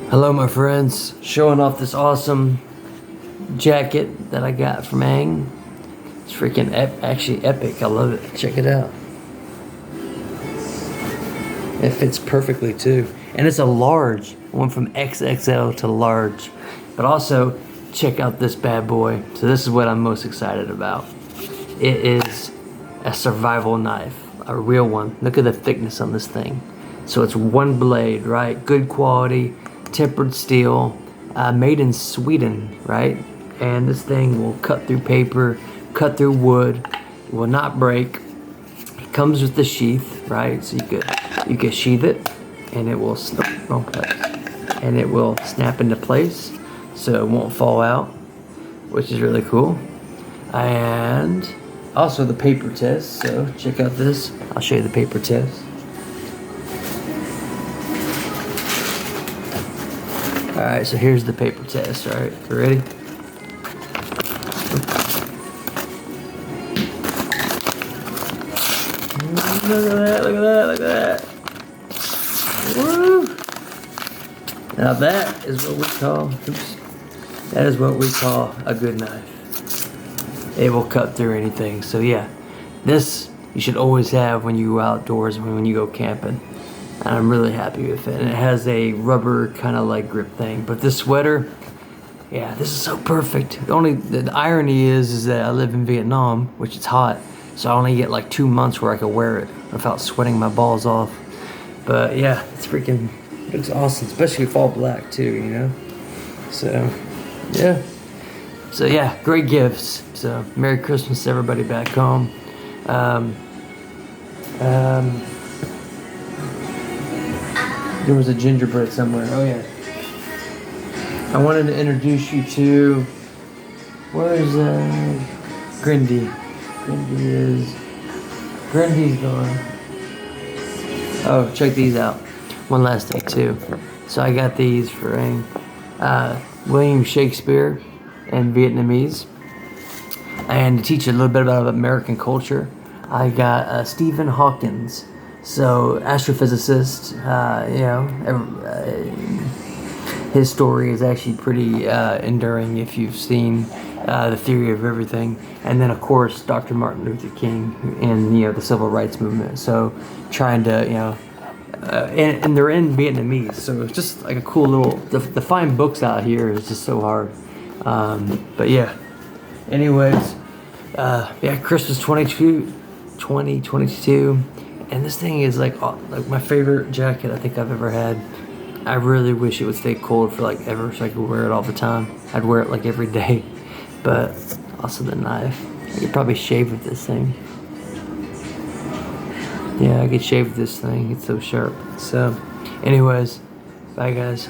Hello my friends, showing off this awesome jacket that I got from Ang. It's freaking actually epic, I love it, check it out. It fits perfectly too. And it's a large, went from XXL to large. But also, check out this bad boy. So this is what I'm most excited about. It is a survival knife, a real one. Look at the thickness on this thing. So it's one blade, right? Good quality. Tempered steel, made in Sweden, right? And this thing will cut through paper, cut through wood, it will not break. It comes with the sheath, right? So you could sheath it, and it will snap into place, so it won't fall out, which is really cool. And also the paper test. So check out this. I'll show you the paper test. Alright, so here's the paper test, alright? You ready? Look at that, look at that, look at that. Woo! Now that is what we call a good knife. It will cut through anything. So yeah, this you should always have when you go outdoors, when you go camping. And I'm really happy with it. And it has a rubber kind of like grip thing. But this sweater, yeah, this is so perfect. The irony is that I live in Vietnam, which is hot. So I only get like 2 months where I can wear it without sweating my balls off. But yeah, it looks awesome, especially if all black too, you know? So yeah, great gifts. So Merry Christmas to everybody back home. There was a gingerbread somewhere. Oh yeah. I wanted to introduce you to, where's Grindy? Grindy's gone. Oh, check these out. One last thing too. So I got these for William Shakespeare and Vietnamese. And to teach you a little bit about American culture, I got Stephen Hawkins. So, astrophysicist, his story is actually pretty enduring if you've seen The Theory of Everything. And then, of course, Dr. Martin Luther King and, the Civil Rights Movement. So, trying to, and they're in Vietnamese. So, it's just like a cool little, to find books out here is just so hard. But, yeah. Anyways, Christmas 2022. And this thing is like my favorite jacket I think I've ever had. I really wish it would stay cold for like ever so I could wear it all the time. I'd wear it like every day. But also the knife. I could probably shave with this thing. Yeah, I could shave with this thing. It's so sharp. So anyways, bye guys.